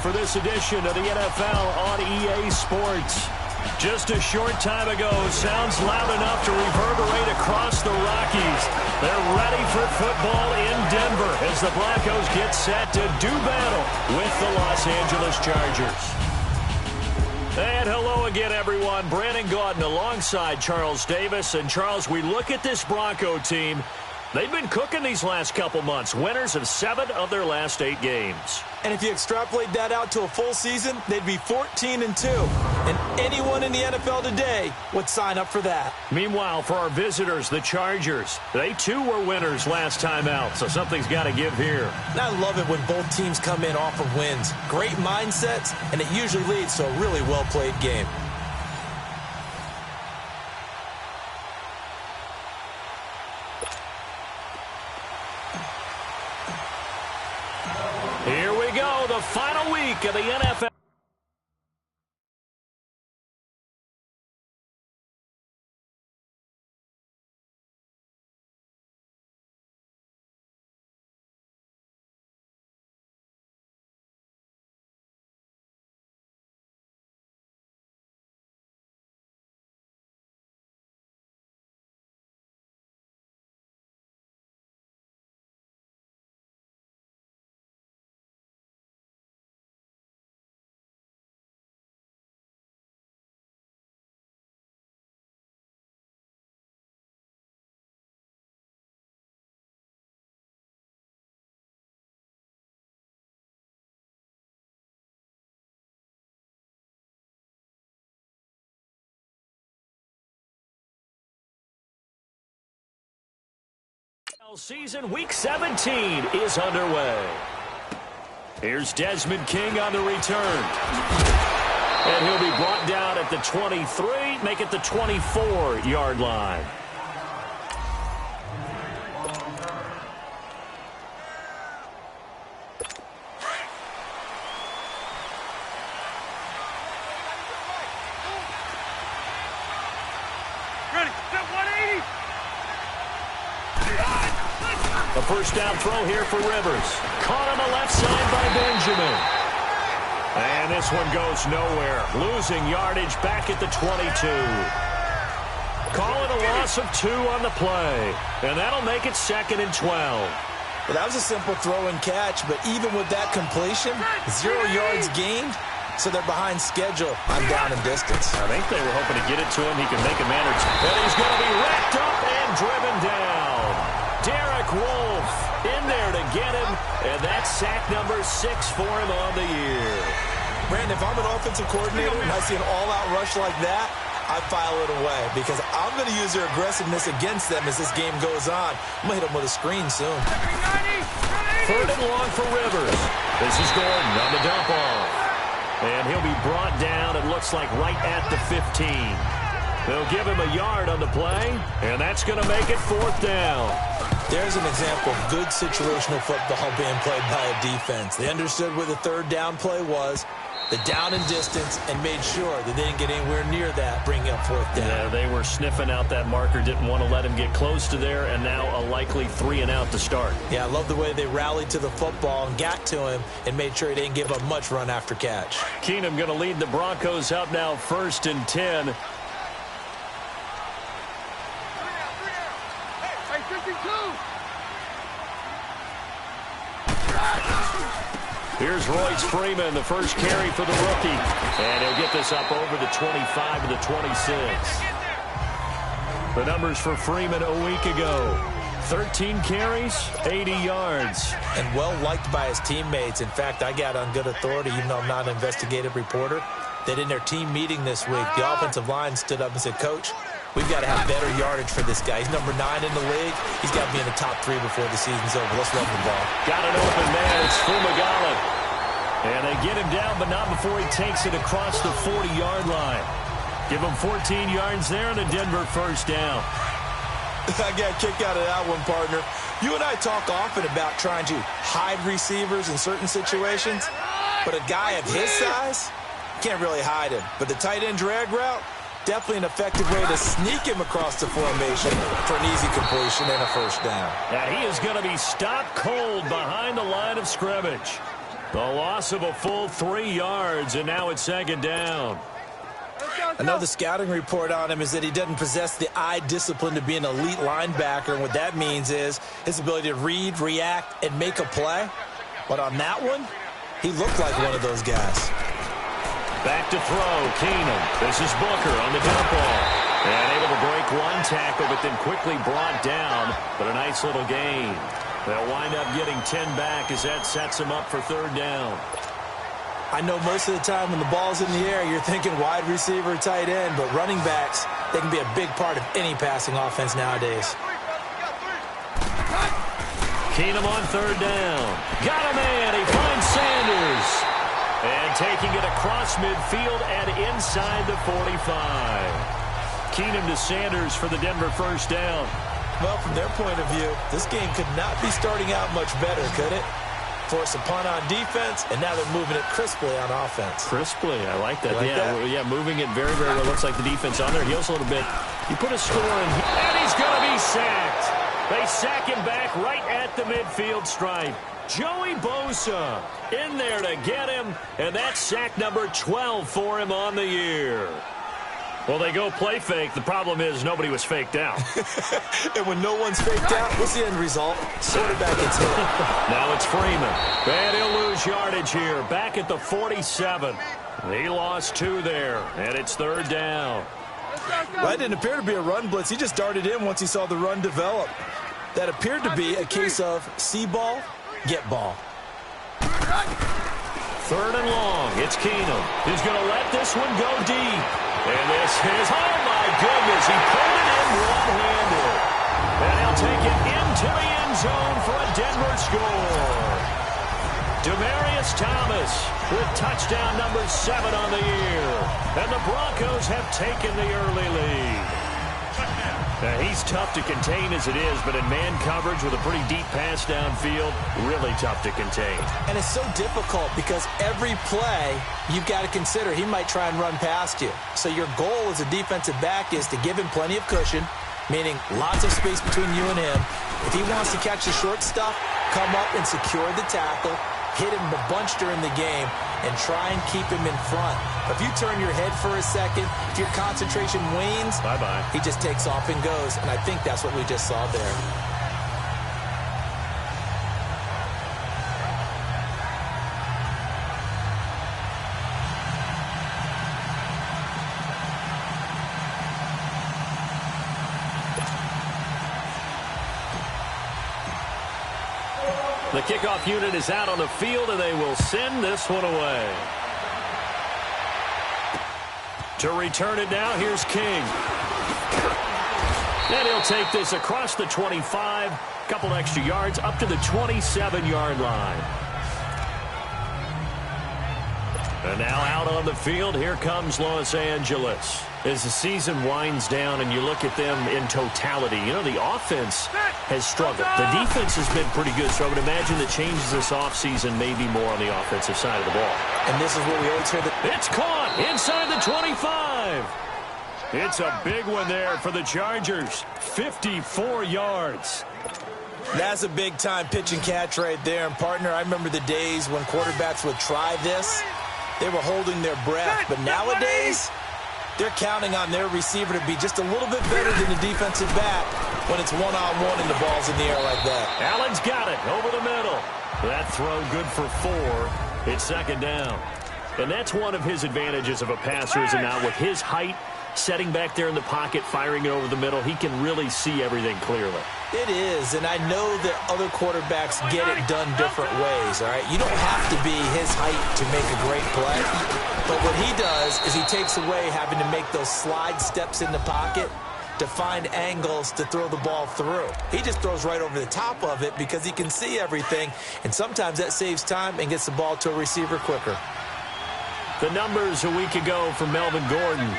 for this edition of the NFL on EA Sports. Just a short time ago, sounds loud enough to reverberate across the Rockies. They're ready for football in Denver as the Broncos get set to do battle with the Los Angeles Chargers. And hello again, everyone. Brandon Gaudin alongside Charles Davis. And, Charles, we look at this Bronco team. They've been cooking these last couple months. Winners of 7 of their last 8 games. And if you extrapolate that out to a full season, they'd be 14-2. And anyone in the NFL today would sign up for that. Meanwhile, for our visitors, the Chargers, they too were winners last time out, so something's got to give here. And I love it when both teams come in off of wins. Great mindsets, and it usually leads to a really well-played game. Here we go, the final week of the NFL. Season week 17 is underway. Here's Desmond King on the return. And he'll be brought down at the 23, make it the 24-yard line. The first down throw here for Rivers. Caught on the left side by Benjamin. And this one goes nowhere. Losing yardage back at the 22. Call it a loss of 2 on the play. And that'll make it 2nd and 12. Well, that was a simple throw and catch, but even with that completion, 0 yards gained, so they're behind schedule on down and distance. I think they were hoping to get it to him. He can make a man or two. And he's going to be wrapped up and driven down. Derek Wolfe in there to get him, and that's sack number 6 for him on the year. Brandon, if I'm an offensive coordinator and I see an all-out rush like that, I file it away because I'm going to use their aggressiveness against them as this game goes on. I'm going to hit them with a screen soon. 3rd and long for Rivers. This is Gordon on the dump off. And he'll be brought down, it looks like, right at the 15. They'll give him a yard on the play, and that's going to make it 4th down. There's an example of good situational football being played by a defense. They understood where the 3rd down play was, the down and distance, and made sure that they didn't get anywhere near that, bringing up 4th down. Yeah, they were sniffing out that marker, didn't want to let him get close to there, and now a likely 3 and out to start. Yeah, I love the way they rallied to the football and got to him and made sure he didn't give up much run after catch. Keenum going to lead the Broncos up now 1st and 10. Here's Royce Freeman, the first carry for the rookie. And he'll get this up over the 25 to the 26. The numbers for Freeman a week ago. 13 carries, 80 yards. And well-liked by his teammates. In fact, I got on good authority, even though I'm not an investigative reporter, that in their team meeting this week, the offensive line stood up and said, Coach, we've got to have better yardage for this guy. He's number 9 in the league. He's got to be in the top 3 before the season's over. Let's run the ball. Got an open man. It's Fumagalli. And they get him down, but not before he takes it across the 40-yard line. Give him 14 yards there and a Denver first down. I got a kick out of that one, partner. You and I talk often about trying to hide receivers in certain situations, but a guy of his size can't really hide him. But the tight end drag route, definitely an effective way to sneak him across the formation for an easy completion and a first down. Now he is going to be stopped cold behind the line of scrimmage. The loss of a full 3 yards, and now it's second down. I know the scouting report on him is that he doesn't possess the eye discipline to be an elite linebacker, and what that means is his ability to read, react, and make a play. But on that one, he looked like one of those guys. Back to throw, Keenum. This is Booker on the dump ball. And able to break one tackle, but then quickly brought down. But a nice little gain. They'll wind up getting 10 back as that sets them up for third down. I know most of the time when the ball's in the air, you're thinking wide receiver, tight end, but running backs, they can be a big part of any passing offense nowadays. Keenum on third down. Got a man. He finds Sanders. And taking it across midfield and inside the 45. Keenum to Sanders for the Denver first down. Well, from their point of view, this game could not be starting out much better, could it? Force a punt on defense, and now they're moving it crisply on offense. Crisply, I like that. That? Moving it very, very well. Looks like the defense on there. Heels a little bit. You put a score in, and he's going to be sacked. They sack him back right at the midfield stripe. Joey Bosa in there to get him, and that's sack number 12 for him on the year. Well, they go play fake. The problem is nobody was faked out. And when no one's faked out, what's the end result? Quarterback gets hit. Now it's Freeman. And he'll lose yardage here. Back at the 47. He lost 2 there, and it's third down. Well, that didn't appear to be a run blitz. He just darted in once he saw the run develop. That appeared to be a case of see ball, get ball. Third and long. It's Keenum. He's going to let this one go deep. And this is, oh my goodness, he pulled it in one-handed. And he'll take it into the end zone for a Denver score. Demaryius Thomas with touchdown number 7 on the year. And the Broncos have taken the early lead. Now, he's tough to contain as it is, but in man coverage with a pretty deep pass downfield, really tough to contain. And it's so difficult because every play you've got to consider he might try and run past you. So your goal as a defensive back is to give him plenty of cushion, meaning lots of space between you and him. If he wants to catch the short stuff, come up and secure the tackle, hit him a bunch during the game, and try and keep him in front. If you turn your head for a second, if your concentration wanes, bye-bye. He just takes off and goes, and I think that's what we just saw there. The kickoff unit is out on the field, and they will send this one away. To return it now, here's King. And he'll take this across the 25, couple extra yards, up to the 27-yard line. And now out on the field, here comes Los Angeles. As the season winds down and you look at them in totality, you know, the offense has struggled. The defense has been pretty good, so I would imagine the changes this offseason may be more on the offensive side of the ball. And this is what we always hear. It's caught inside the 25. It's a big one there for the Chargers. 54 yards. That's a big-time pitch and catch right there. And, partner, I remember the days when quarterbacks would try this. They were holding their breath. But nowadays, they're counting on their receiver to be just a little bit better than the defensive back when it's one-on-one and the ball's in the air like that. Allen's got it over the middle. That throw good for 4. It's second down. And that's one of his advantages of a passer, is now with his height, setting back there in the pocket, firing it over the middle, he can really see everything clearly. It is, and I know that other quarterbacks get it done different ways, all right? You don't have to be his height to make a great play, but what he does is he takes away having to make those slide steps in the pocket to find angles to throw the ball through. He just throws right over the top of it because he can see everything, and sometimes that saves time and gets the ball to a receiver quicker. The numbers a week ago for Melvin Gordon.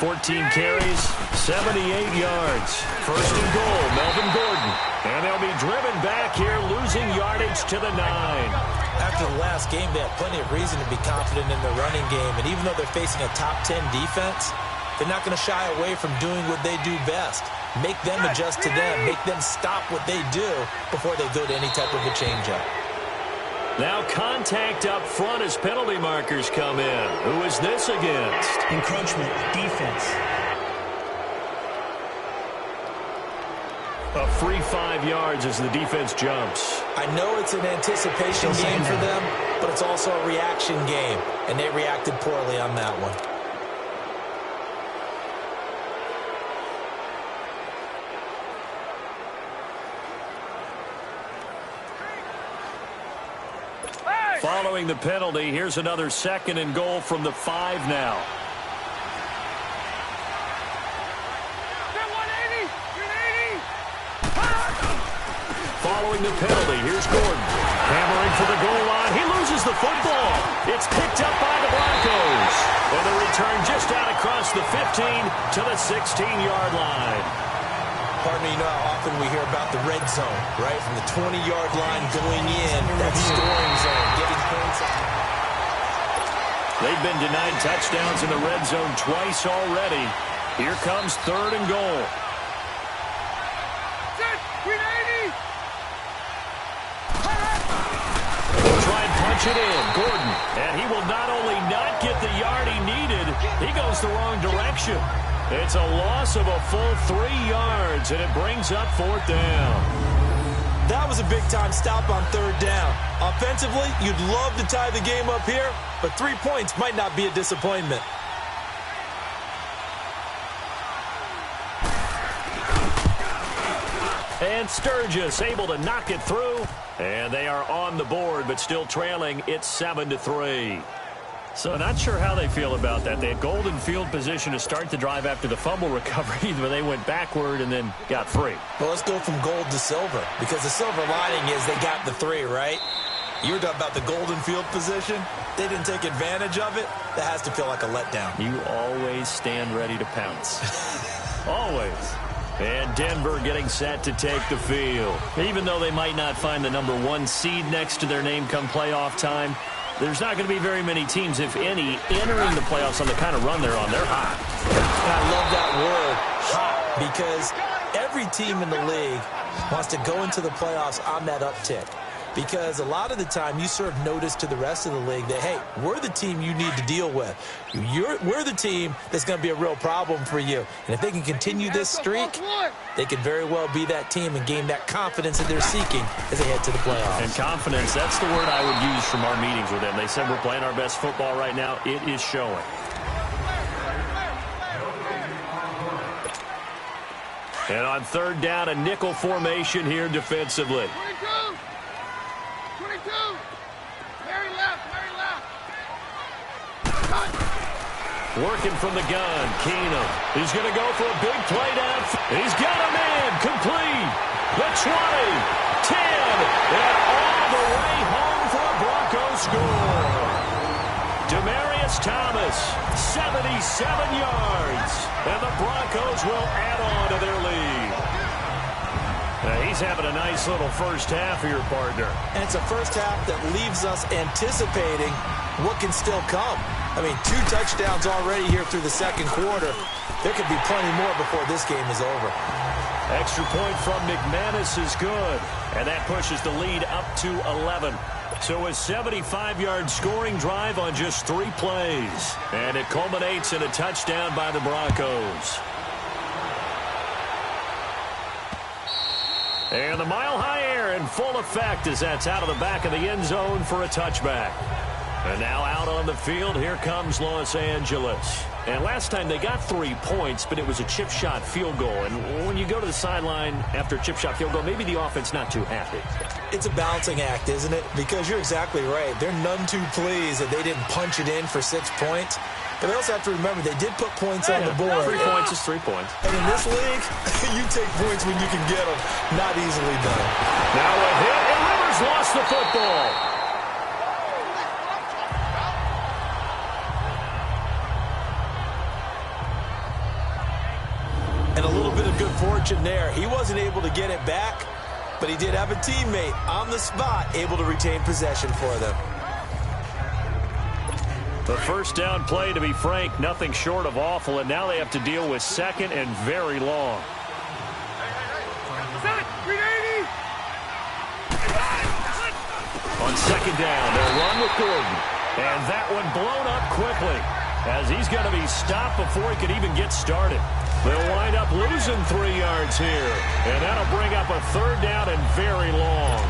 14 carries, 78 yards. First and goal, Melvin Gordon. And they'll be driven back here, losing yardage to the 9. After the last game, they have plenty of reason to be confident in their running game. And even though they're facing a top 10 defense, they're not going to shy away from doing what they do best. Make them adjust to them. Make them stop what they do before they go to any type of a change-up. Now contact up front as penalty markers come in. Who is this against? Encroachment, defense. A free 5 yards as the defense jumps. I know it's an anticipation game for them, but it's also a reaction game, and they reacted poorly on that one. Following the penalty, here's another 2nd and goal from the 5 now. Following the penalty, here's Gordon. Hammering for the goal line. He loses the football. It's picked up by the Broncos. And the return just out across the 15 to the 16-yard line. Partner, you know how often we hear about the red zone, right? From the 20-yard line going in, that scoring zone, getting points. They've been denied touchdowns in the red zone twice already. Here comes 3rd and goal. Punch it in, Gordon, and he will not only not get the yard he needed, he goes the wrong direction. It's a loss of a full 3 yards, and it brings up 4th down. That was a big-time stop on 3rd down. Offensively, you'd love to tie the game up here, but 3 points might not be a disappointment. And Sturgis able to knock it through. And they are on the board, but still trailing. It's 7-3. So not sure how they feel about that. They had golden field position to start the drive after the fumble recovery, but they went backward and then got free. Well, let's go from gold to silver, because the silver lining is they got the 3, right? You were talking about the golden field position. They didn't take advantage of it. That has to feel like a letdown. You always stand ready to pounce. Always. And Denver getting set to take the field. Even though they might not find the number 1 seed next to their name come playoff time, there's not going to be very many teams, if any, entering the playoffs on the kind of run they're on. They're hot. I love that word, hot, because every team in the league wants to go into the playoffs on that uptick. Because a lot of the time you serve notice to the rest of the league that, hey, we're the team you need to deal with. We're the team that's going to be a real problem for you. And if they can continue this streak, they could very well be that team and gain that confidence that they're seeking as they head to the playoffs. And confidence, that's the word I would use from our meetings with them. They said we're playing our best football right now. It is showing. And on 3rd down, a nickel formation here defensively. 22. Very left. Working from the gun, Keenum. He's going to go for a big play down. He's got him in, complete. The 20, 10, and all the way home for a Broncos score. Demaryius Thomas, 77 yards, and the Broncos will add on to their lead. He's having a nice little first half here, partner. And it's a first half that leaves us anticipating what can still come. I mean, 2 touchdowns already here through the 2nd quarter. There could be plenty more before this game is over. Extra point from McManus is good, and that pushes the lead up to 11. So a 75-yard scoring drive on just 3 plays, and it culminates in a touchdown by the Broncos. And the mile-high air in full effect as that's out of the back of the end zone for a touchback. And now out on the field, here comes Los Angeles. And last time they got 3 points, but it was a chip shot field goal. And when you go to the sideline after a chip shot field goal, maybe the offense not too happy. It's a balancing act, isn't it? Because you're exactly right. They're none too pleased that they didn't punch it in for 6 points. But they also have to remember they did put points on the board. 3 points is 3 points. And in this league, you take points when you can get them. Not easily done. Now a hit, and Rivers lost the football. And a little bit of good fortune there. He wasn't able to get it back, but he did have a teammate on the spot able to retain possession for them. The first down play, to be frank, nothing short of awful, and now they have to deal with 2nd and very long. On second down. They'll run with Gordon. And that one blown up quickly as he's going to be stopped before he could even get started. They'll wind up losing 3 yards here. And that'll bring up a third down and very long.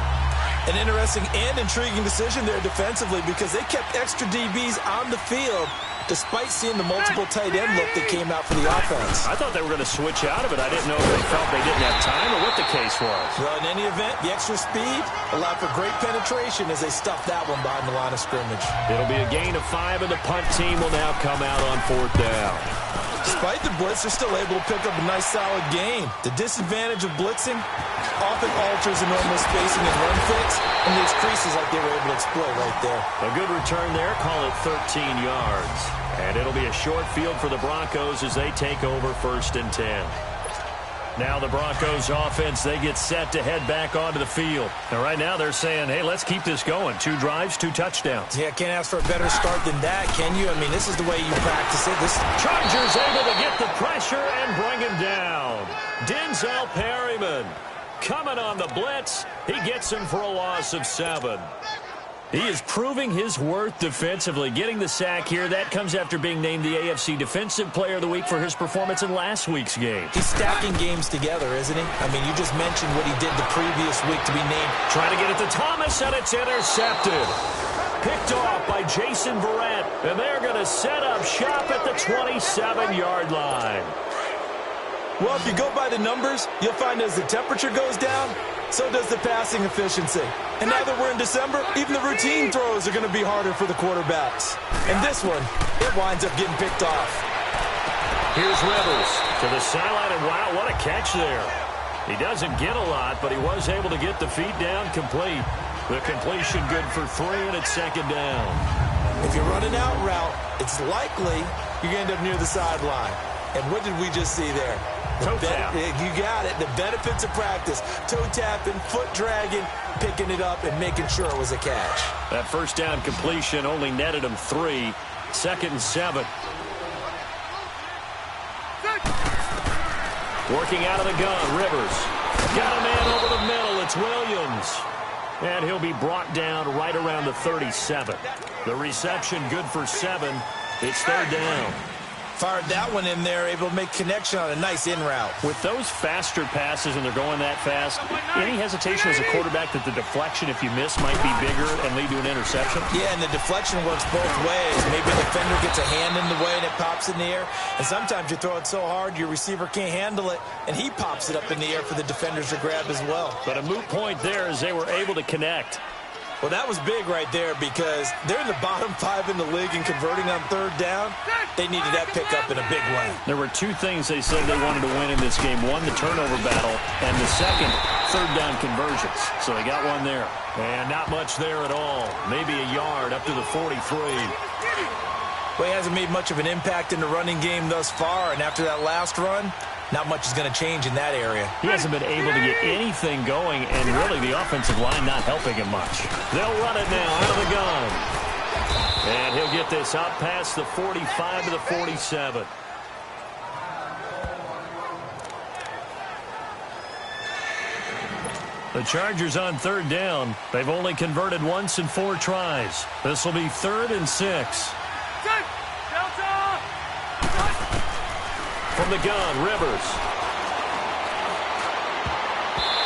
An interesting and intriguing decision there defensively because they kept extra DBs on the field despite seeing the multiple tight end look that came out for the offense. I thought they were going to switch out of it. I didn't know if they felt they didn't have time or what the case was. Well, in any event, the extra speed allowed for great penetration as they stuffed that one behind the line of scrimmage. It'll be a gain of 5, and the punt team will now come out on 4th down. Despite the blitz, they're still able to pick up a nice, solid gain. The disadvantage of blitzing often alters the normal spacing and run fits, and leaves creases like they were able to exploit right there. A good return there. Call it 13 yards. And it'll be a short field for the Broncos as they take over 1st and 10. Now the Broncos offense, they get set to head back onto the field. And right now they're saying, hey, let's keep this going. 2 drives, 2 touchdowns. Yeah, can't ask for a better start than that, can you? I mean, this is the way you practice it. Chargers able to get the pressure and bring him down. Denzel Perryman coming on the blitz. He gets him for a loss of 7. He is proving his worth defensively, getting the sack here. That comes after being named the AFC Defensive Player of the Week for his performance in last week's game. He's stacking games together, isn't he? I mean, you just mentioned what he did the previous week to be named. Trying to get it to Thomas, and it's intercepted. Picked off by Jason Verrett, and they're going to set up shop at the 27-yard line. Well, if you go by the numbers, you'll find as the temperature goes down, so does the passing efficiency. And now that we're in December, even the routine throws are going to be harder for the quarterbacks. And this one, it winds up getting picked off. Here's Rivers to the sideline, and wow, what a catch there. He doesn't get a lot, but he was able to get the feet down complete. The completion good for 3, and it's 2nd down. If you're running out route, it's likely you're going to end up near the sideline. And what did we just see there? Toe tap. You got it. The benefits of practice. Toe tapping, foot dragging, picking it up, and making sure it was a catch. That first down completion only netted him 3. 2nd and 7. Working out of the gun, Rivers. Got a man over the middle. It's Williams. And he'll be brought down right around the 37. The reception good for 7. It's 3rd down. Fired that one in there, able to make connection on a nice in route. With those faster passes and they're going that fast, any hesitation as a quarterback that the deflection, if you miss, might be bigger and lead to an interception? Yeah, and the deflection works both ways. Maybe the defender gets a hand in the way and it pops in the air. And sometimes you throw it so hard your receiver can't handle it, and he pops it up in the air for the defenders to grab as well. But a moot point there as they were able to connect. Well, that was big right there because they're in the bottom 5 in the league and converting on 3rd down. They needed that pickup in a big way. There were 2 things they said they wanted to win in this game. One, the turnover battle, and the second, 3rd down conversions. So they got one there. And not much there at all. Maybe a yard up to the 43. Well, he hasn't made much of an impact in the running game thus far, and after that last run, not much is going to change in that area. He hasn't been able to get anything going, and really the offensive line not helping him much. They'll run it now out of the gun. And he'll get this out past the 45 to the 47. The Chargers on 3rd down. They've only converted once in 4 tries. This will be 3rd and 6. From the gun, Rivers.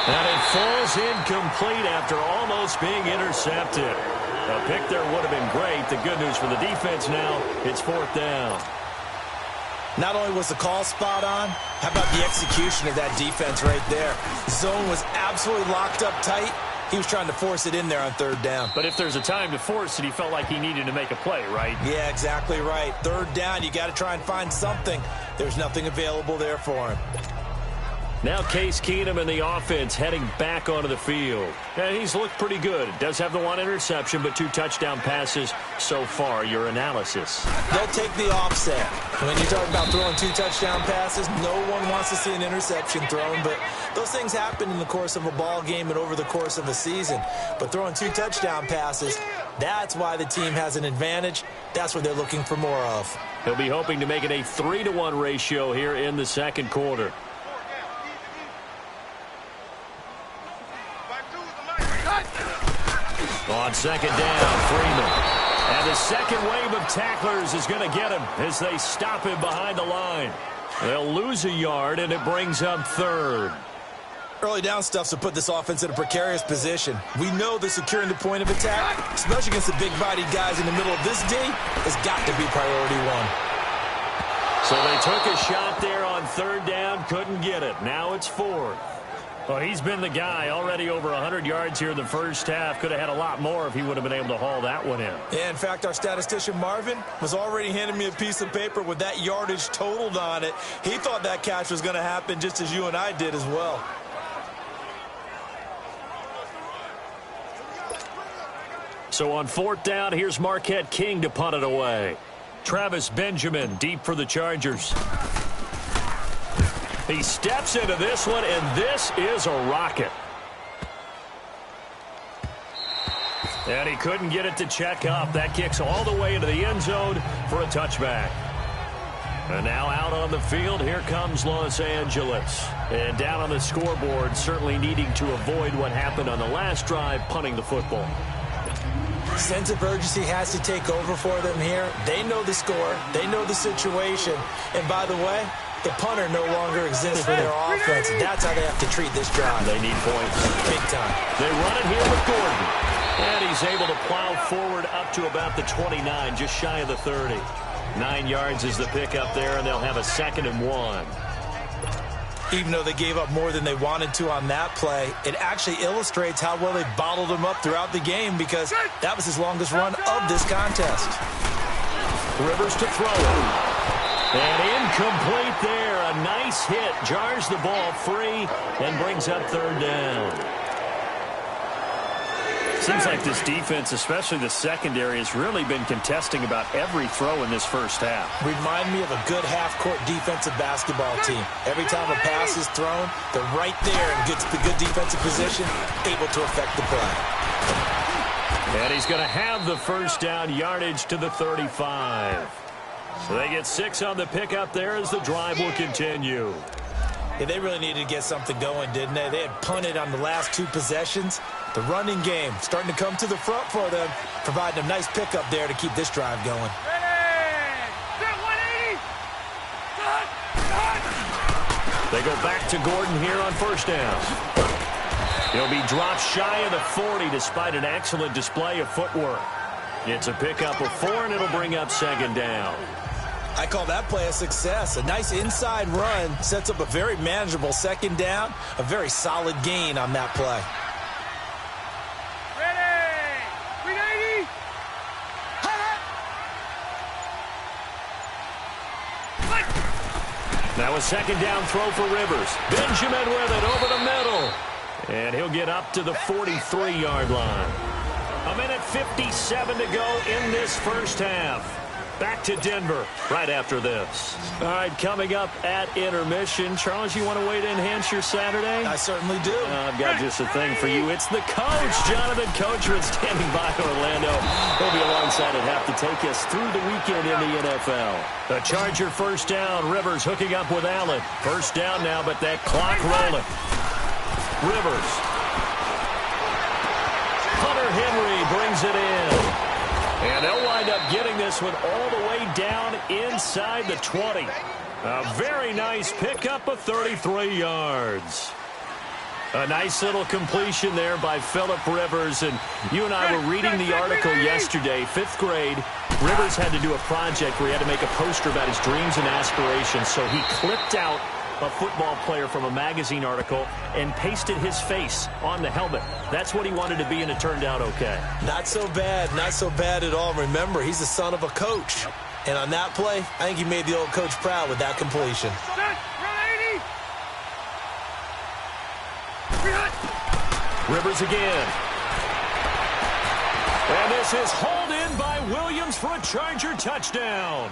And it falls incomplete after almost being intercepted. A pick there would have been great. The good news for the defense now, it's 4th down. Not only was the call spot on, how about the execution of that defense right there? Zone was absolutely locked up tight. He was trying to force it in there on 3rd down. But if there's a time to force it, he felt like he needed to make a play, right? Yeah, exactly right. 3rd down, you got to try and find something. There's nothing available there for him. Now Case Keenum and the offense heading back onto the field. And he's looked pretty good. Does have the 1 interception, but 2 touchdown passes so far. Your analysis. They'll take the offset. When you're talking about throwing 2 touchdown passes, no one wants to see an interception thrown, but those things happen in the course of a ball game and over the course of a season. But throwing 2 touchdown passes, that's why the team has an advantage. That's what they're looking for more of. He'll be hoping to make it a 3-to-1 ratio here in the 2nd quarter. On second down, Freeman. And the second wave of tacklers is going to get him as they stop him behind the line. They'll lose a yard, and it brings up third. Early down stuff's to put this offense in a precarious position. We know that securing the point of attack, especially against the big-bodied guys in the middle of this D, has got to be priority one. So they took a shot there on third down, couldn't get it. Now it's fourth. Well, he's been the guy, already over 100 yards here in the first half. Could have had a lot more if he would have been able to haul that one in. Yeah, in fact, our statistician Marvin was already handing me a piece of paper with that yardage totaled on it. He thought that catch was going to happen just as you and I did as well. So on fourth down, here's Marquette King to punt it away. Travis Benjamin deep for the Chargers. He steps into this one, and this is a rocket. And he couldn't get it to check up. That kicks all the way into the end zone for a touchback. And now out on the field, here comes Los Angeles. And down on the scoreboard, certainly needing to avoid what happened on the last drive, punting the football. Sense of urgency has to take over for them here. They know the score. They know the situation. And by the way, the punter no longer exists for their offense. That's how they have to treat this drive. They need points. Big time. They run it here with Gordon. And he's able to plow forward up to about the 29, just shy of the 30. 9 yards is the pickup there, and they'll have a 2nd and 1. Even though they gave up more than they wanted to on that play, it actually illustrates how well they bottled them up throughout the game because that was his longest run of this contest. Rivers to throw it. And incomplete there. A nice hit. Jars the ball free and brings up third down. Seems like this defense, especially the secondary, has really been contesting about every throw in this first half. Remind me of a good half-court defensive basketball team. Every time a pass is thrown, they're right there in good defensive position, able to affect the play. And he's going to have the first down, yardage to the 35. So they get 6 on the pickup there as the drive will continue. Yeah, they really needed to get something going, didn't they? They had punted on the last 2 possessions. The running game starting to come to the front for them, providing a nice pickup there to keep this drive going. They go back to Gordon here on first down. He'll be dropped shy of the 40 despite an excellent display of footwork. It's a pickup of 4, and it'll bring up 2nd down. I call that play a success. A nice inside run sets up a very manageable 2nd down, a very solid gain on that play. Now a 2nd down throw for Rivers. Benjamin with it over the middle. And he'll get up to the 43-yard line. 1:57 to go in this first half. Back to Denver right after this. All right, coming up at intermission. Charles, you want a way to enhance your Saturday? I certainly do. I've got just a thing for you. It's the coach, Jonathan Coachman, standing by Orlando. He'll be alongside at half to take us through the weekend in the NFL. The Charger first down. Rivers hooking up with Allen. First down now, but that clock rolling. Rivers. Hunter Henry brings it in. And they'll wind up getting this one all the way down inside the 20. A very nice pickup of 33 yards. A nice little completion there by Phillip Rivers. And you and I were reading the article yesterday, 5th grade. Rivers had to do a project where he had to make a poster about his dreams and aspirations. So he clipped out a football player from a magazine article and pasted his face on the helmet. That's what he wanted to be, and it turned out okay. Not so bad. Not so bad at all. Remember, he's the son of a coach. And on that play, I think he made the old coach proud with that completion. Rivers again. And this is hauled in by Williams for a Charger touchdown.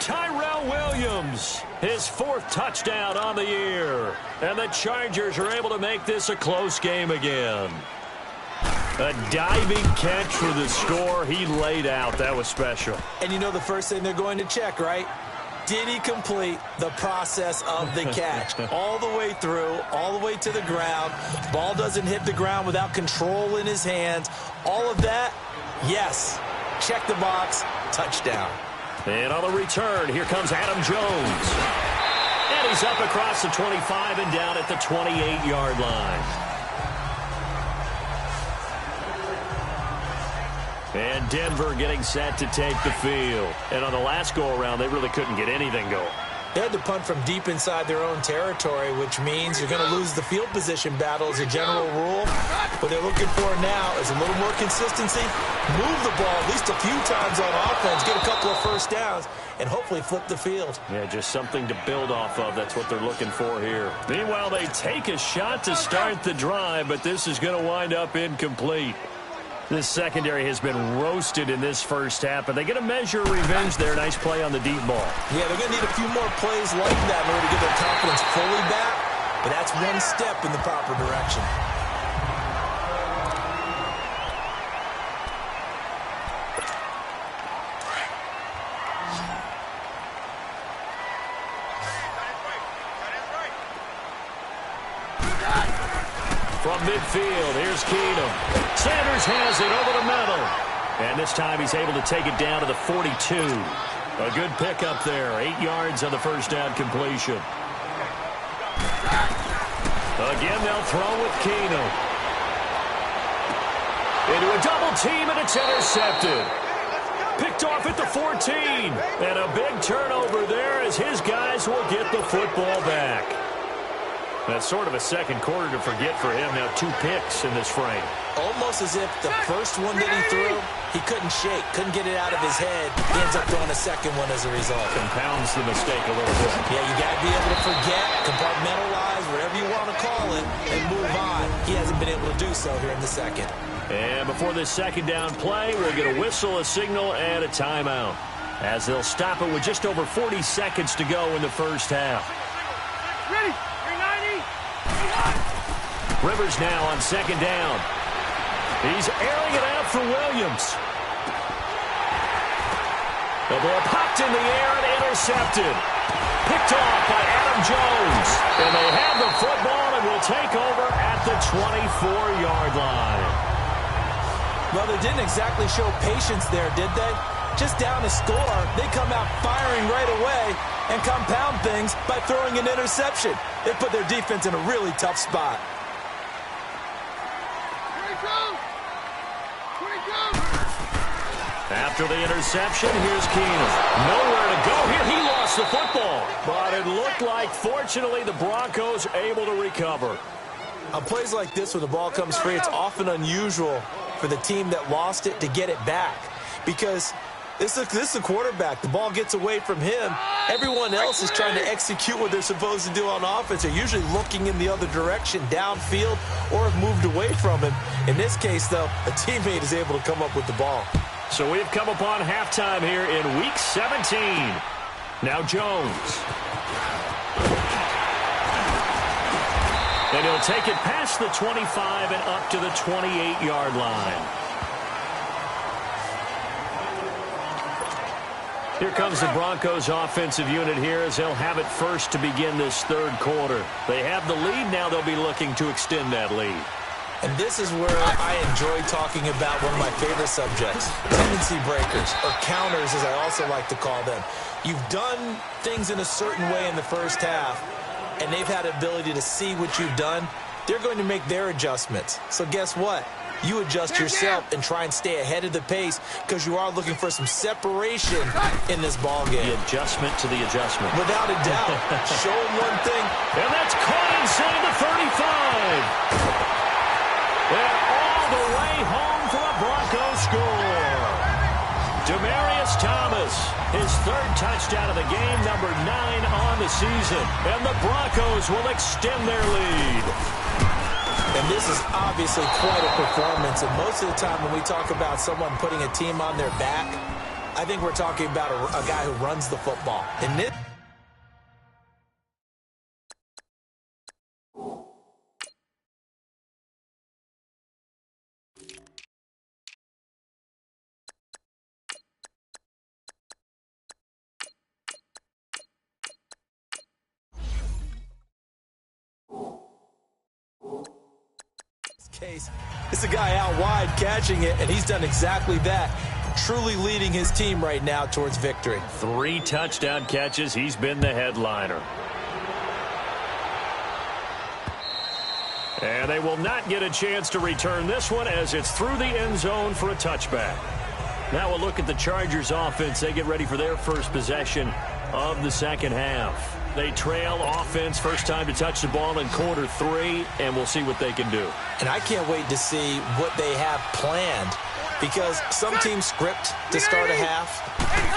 Tyrell Williams, his 4th touchdown on the year. And the Chargers are able to make this a close game again. A diving catch for the score he laid out. That was special. And you know the first thing they're going to check, right? Did he complete the process of the catch? All the way through, all the way to the ground. Ball doesn't hit the ground without control in his hands. All of that, yes. Check the box, touchdown. And on the return, here comes Adam Jones. And he's up across the 25 and down at the 28-yard line. And Denver getting set to take the field. And on the last go-around, they really couldn't get anything going. They had to punt from deep inside their own territory, which means you're going to lose the field position battle as a general rule. What they're looking for now is a little more consistency, move the ball at least a few times on offense, get a couple of first downs, and hopefully flip the field. Yeah, just something to build off of. That's what they're looking for here. Meanwhile, they take a shot to start the drive, but this is going to wind up incomplete. This secondary has been roasted in this first half, but they get a measure of revenge there. Nice play on the deep ball. Yeah, they're going to need a few more plays like that in order to get their confidence fully back, but that's one step in the proper direction. From midfield, here's Keenum. Sanders has it over the middle. And this time he's able to take it down to the 42. A good pickup there. 8 yards on the first down completion. Again, they'll throw with Keenum. Into a double team, and it's intercepted. Picked off at the 14. And a big turnover there as his guys will get the football back. That's sort of a second quarter to forget for him. Now 2 picks in this frame. Almost as if the first one that he threw, he couldn't shake, couldn't get it out of his head. He ends up throwing a second one as a result. Compounds the mistake a little bit. Yeah, you got to be able to forget, compartmentalize, whatever you want to call it, and move on. He hasn't been able to do so here in the second. And before this second down play, we'll get a whistle, a signal, and a timeout, as they'll stop it with just over 40 seconds to go in the first half. Ready. Rivers now on second down. He's airing it out for Williams. The ball popped in the air and intercepted. Picked off by Adam Jones. And they have the football and will take over at the 24-yard line. Well, they didn't exactly show patience there, did they? Just down a score, they come out firing right away and compound things by throwing an interception. They put their defense in a really tough spot. After the interception, here's Keenum. Nowhere to go here. He lost the football. But it looked like, fortunately, the Broncos able to recover. On plays like this, when the ball comes free, it's often unusual for the team that lost it to get it back. Because this is a quarterback. The ball gets away from him. Everyone else is trying to execute what they're supposed to do on offense. They're usually looking in the other direction, downfield, or have moved away from him. In this case, though, a teammate is able to come up with the ball. So we've come upon halftime here in Week 17. Now Jones. And he'll take it past the 25 and up to the 28-yard line. Here comes the Broncos offensive unit here as they'll have it first to begin this third quarter. They have the lead. Now they'll be looking to extend that lead. And this is where I enjoy talking about one of my favorite subjects, tendency breakers, or counters as I also like to call them. You've done things in a certain way in the first half, and they've had the ability to see what you've done. They're going to make their adjustments. So guess what? You adjust yourself and try and stay ahead of the pace because you are looking for some separation in this ball game. The adjustment to the adjustment. Without a doubt. Show them one thing. And that's caught inside the 35. And all the way home for a Broncos score. Demaryius Thomas, his third touchdown of the game, number 9 on the season. And the Broncos will extend their lead. And this is obviously quite a performance. And most of the time when we talk about someone putting a team on their back, I think we're talking about a guy who runs the football. And this pace. It's a guy out wide catching it, and he's done exactly that. Truly leading his team right now towards victory. 3 touchdown catches. He's been the headliner. And they will not get a chance to return this one as it's through the end zone for a touchback. Now we'll look at the Chargers offense. They get ready for their first possession of the second half. They trail offense, first time to touch the ball in quarter 3, and we'll see what they can do. And I can't wait to see what they have planned, because some teams script to start a half.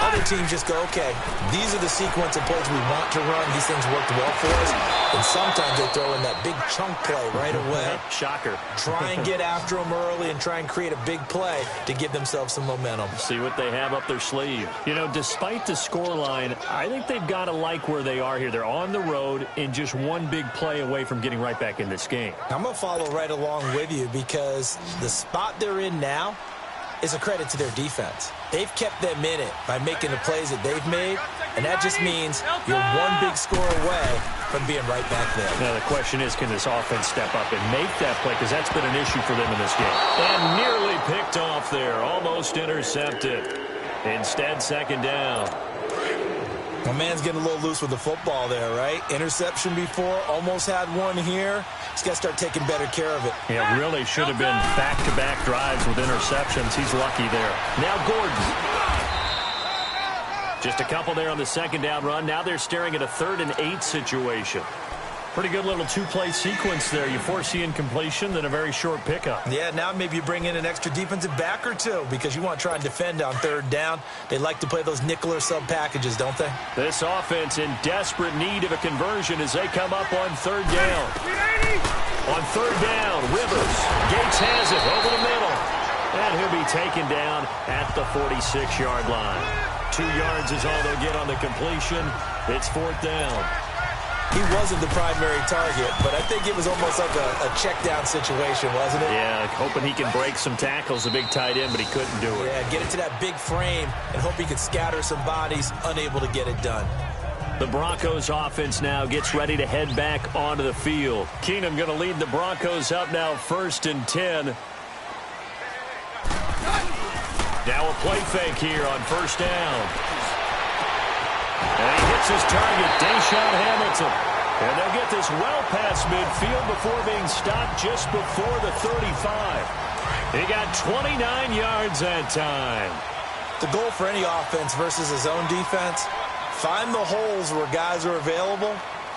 Other teams just go, okay, these are the sequence of plays we want to run. These things worked well for us. And sometimes they throw in that big chunk play right away. Shocker. Try and get after them early and try and create a big play to give themselves some momentum. See what they have up their sleeve. You know, despite the scoreline, I think they've got to like where they are here. They're on the road and just one big play away from getting right back in this game. I'm going to follow right along with you, because the spot they're in now is a credit to their defense. They've kept them in it by making the plays that they've made, and that just means you're one big score away from being right back there. Now the question is, can this offense step up and make that play, because that's been an issue for them in this game. And nearly picked off there, almost intercepted. Instead, second down. My man's getting a little loose with the football there, right? Interception before, almost had one here. He's got to start taking better care of it. Yeah, really should have been back-to-back drives with interceptions. He's lucky there. Now Gordon. Just a couple there on the second down run. Now they're staring at a 3rd and 8 situation. Pretty good little 2-play sequence there. You force the incompletion, then a very short pickup. Yeah, now maybe you bring in an extra defensive back or two, because you want to try and defend on 3rd down. They like to play those nickel or sub packages, don't they? This offense in desperate need of a conversion as they come up on 3rd down. On 3rd down, Rivers. Gates has it over the middle. And he'll be taken down at the 46-yard line. 2 yards is all they'll get on the completion. It's 4th down. He wasn't the primary target, but I think it was almost like a check-down situation, wasn't it? Yeah, hoping he can break some tackles, a big tight end, but he couldn't do it. Yeah, get it to that big frame and hope he could scatter some bodies, unable to get it done. The Broncos offense now gets ready to head back onto the field. Keenum going to lead the Broncos up now 1st and 10. Now a play fake here on 1st down. And he hits his target, Deshaun Hamilton. And they'll get this well past midfield before being stopped just before the 35. He got 29 yards that time. The goal for any offense versus his own defense, find the holes where guys are available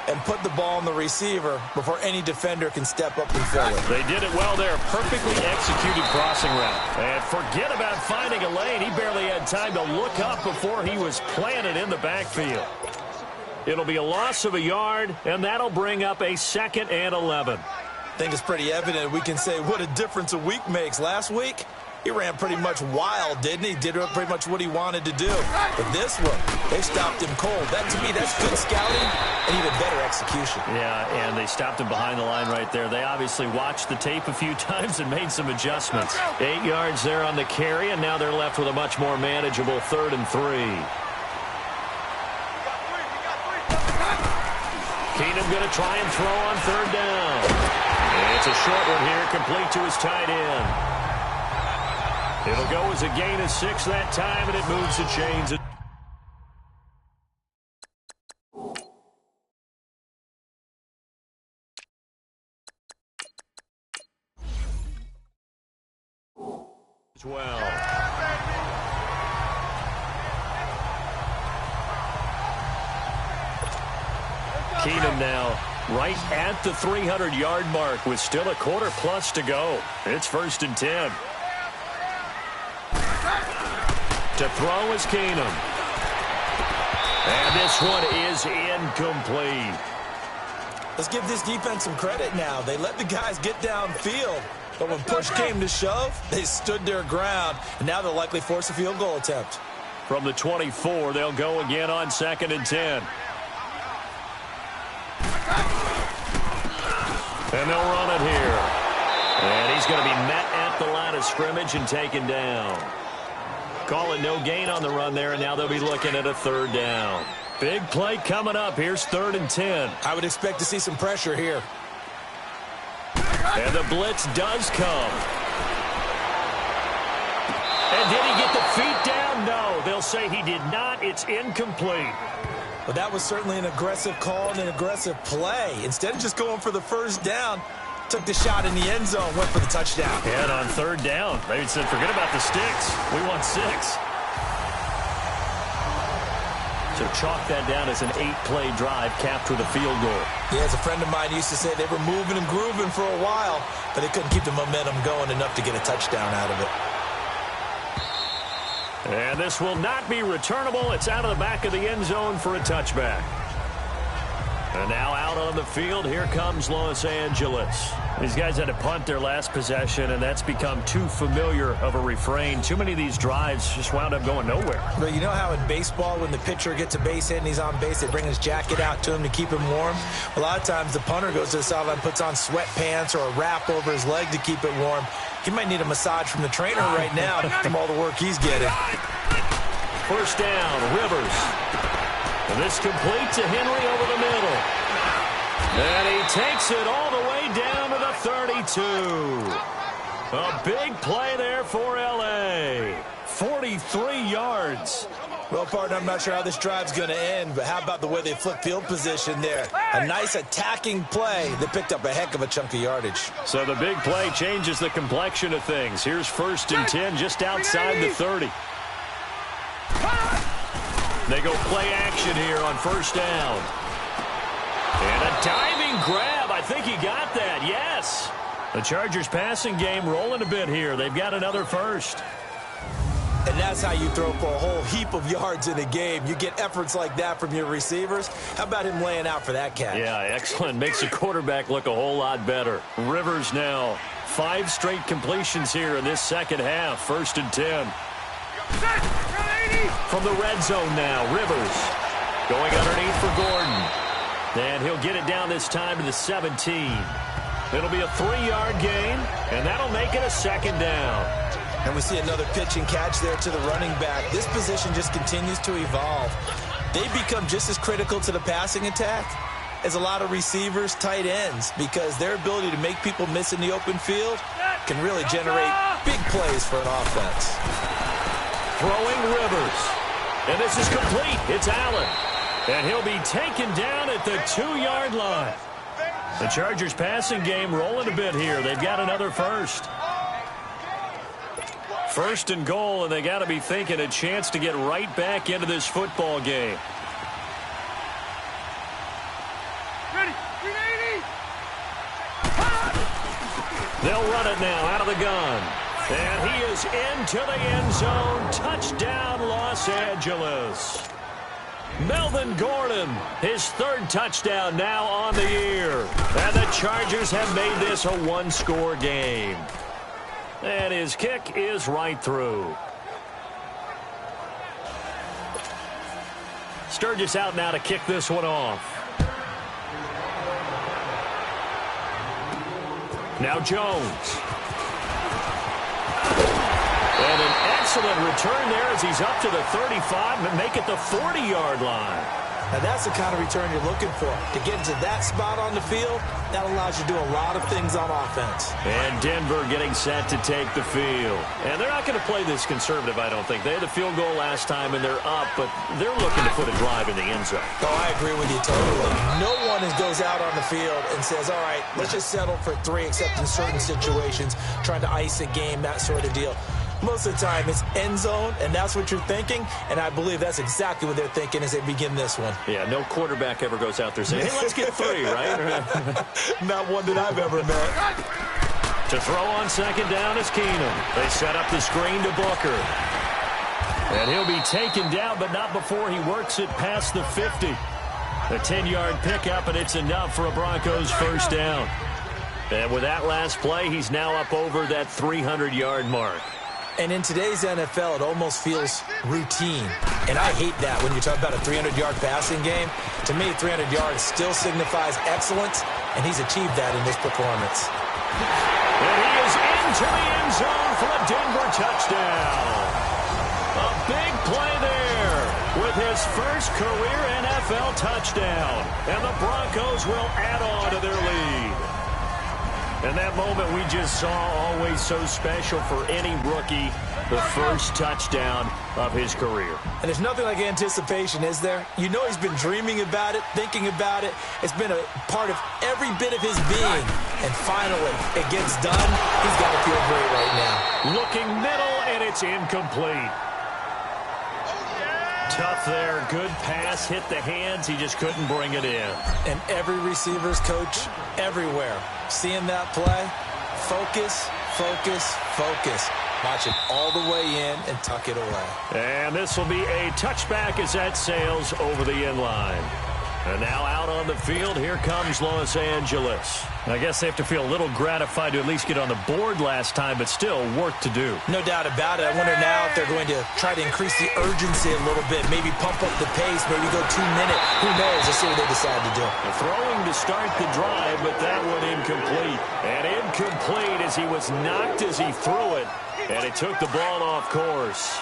and put the ball in the receiver before any defender can step up and fill it. They did it well there. Perfectly executed crossing route. And forget about finding a lane. He barely had time to look up before he was planted in the backfield. It'll be a loss of a yard, and that'll bring up a 2nd and 11. I think it's pretty evident. We can say what a difference a week makes. Last week, he ran pretty much wild, didn't he? Did pretty much what he wanted to do. But this one, they stopped him cold. That, to me, that's good scouting and even better execution. Yeah, and they stopped him behind the line right there. They obviously watched the tape a few times and made some adjustments. 8 yards there on the carry, and now they're left with a much more manageable 3rd and 3. Keenum going to try and throw on 3rd down. And it's a short one here, complete to his tight end. It'll go as a gain of 6 that time, and it moves the chains. As well. Keenum now right at the 300-yard mark with still a quarter plus to go. It's 1st and 10. To throw is Keenum. And this one is incomplete. Let's give this defense some credit now. They let the guys get downfield. But when push came to shove, they stood their ground. And now they'll likely force a field goal attempt. From the 24, they'll go again on 2nd and 10. And they'll run it here. And he's going to be met at the line of scrimmage and taken down. Call it no gain on the run there, and now they'll be looking at a 3rd down. Big play coming up. Here's 3rd and 10. I would expect to see some pressure here. And the blitz does come. And did he get the feet down? No, they'll say he did not. It's incomplete. Well, that was certainly an aggressive call and an aggressive play. Instead of just going for the first down, took the shot in the end zone, went for the touchdown. And on third down, they said, forget about the sticks. We want 6. So chalk that down as an 8-play drive capped with a field goal. Yeah, as a friend of mine used to say, they were moving and grooving for a while, but they couldn't keep the momentum going enough to get a touchdown out of it. And this will not be returnable. It's out of the back of the end zone for a touchback. And now out on the field, here comes Los Angeles. These guys had to punt their last possession, and that's become too familiar of a refrain. Too many of these drives just wound up going nowhere. But you know how in baseball, when the pitcher gets a base hit and he's on base, they bring his jacket out to him to keep him warm? A lot of times the punter goes to the sideline, puts on sweatpants or a wrap over his leg to keep it warm. He might need a massage from the trainer right now from all the work he's getting. First down, Rivers. And this complete to Henry over the middle. And he takes it all the way down to the 32. A big play there for L.A. 43 yards. Well, partner, I'm not sure how this drive's going to end, but how about the way they flip field position there? A nice attacking play that picked up a heck of a chunk of yardage. So the big play changes the complexion of things. Here's 1st and 10 just outside the 30. They go play action here on first down. And a diving grab. I think he got that. Yes. The Chargers passing game rolling a bit here. They've got another first. And that's how you throw for a whole heap of yards in a game. You get efforts like that from your receivers. How about him laying out for that catch? Yeah, excellent. Makes the quarterback look a whole lot better. Rivers now 5 straight completions here in this second half. 1st and 10. From the red zone now, Rivers going underneath for Gordon. And he'll get it down this time to the 17. It'll be a 3-yard gain, and that'll make it a 2nd down. And we see another pitch and catch there to the running back. This position just continues to evolve. They become just as critical to the passing attack as a lot of receivers, tight ends, because their ability to make people miss in the open field can really generate big plays for an offense. Throwing Rivers. And this is complete. It's Allen. And he'll be taken down at the 2-yard line. The Chargers passing game rolling a bit here. They've got another first. 1st and goal, and they got to be thinking a chance to get right back into this football game. Ready, 380. They'll run it now out of the gun. And he is into the end zone. Touchdown, Los Angeles. Melvin Gordon, his 3rd touchdown now on the year. And the Chargers have made this a 1-score game. And his kick is right through. Sturgis out now to kick this one off. Now Jones. And an excellent return there as he's up to the 35 and make it the 40-yard line. Now, that's the kind of return you're looking for. To get into that spot on the field, that allows you to do a lot of things on offense. And Denver getting set to take the field. And they're not going to play this conservative, I don't think. They had the field goal last time, and they're up, but they're looking to put a drive in the end zone. Oh, I agree with you totally. No one goes out on the field and says, all right, let's just settle for 3, except in certain situations, trying to ice a game, that sort of deal. Most of the time, it's end zone, and that's what you're thinking, and I believe that's exactly what they're thinking as they begin this one. Yeah, no quarterback ever goes out there saying, hey, let's get 3, right? Not one that I've ever met. To throw on 2nd down is Keenum. They set up the screen to Booker. And he'll be taken down, but not before he works it past the 50. A 10-yard pickup, and it's enough for a Broncos 1st down. And with that last play, he's now up over that 300-yard mark. And in today's NFL, it almost feels routine. And I hate that when you talk about a 300-yard passing game. To me, 300 yards still signifies excellence, and he's achieved that in this performance. And he is into the end zone for a Denver touchdown. A big play there with his first career NFL touchdown. And the Broncos will add on to their lead. And that moment we just saw, always so special for any rookie, the first touchdown of his career. And there's nothing like anticipation, is there? You know he's been dreaming about it, thinking about it. It's been a part of every bit of his being. And finally, it gets done. He's got to feel great right now. Looking middle, and it's incomplete. Tough there. Good pass. Hit the hands. He just couldn't bring it in. And every receiver's coach everywhere. Seeing that play, focus, focus, focus. Watch it all the way in and tuck it away. And this will be a touchback as that sails over the end line. And now out on the field, here comes Los Angeles. I guess they have to feel a little gratified to at least get on the board last time, but still work to do. No doubt about it. I wonder now if they're going to try to increase the urgency a little bit, maybe pump up the pace, maybe go 2 minutes. Who knows? Let's see what they decide to do. Throwing to start the drive, but that one incomplete. And incomplete as he was knocked as he threw it, and it took the ball off course.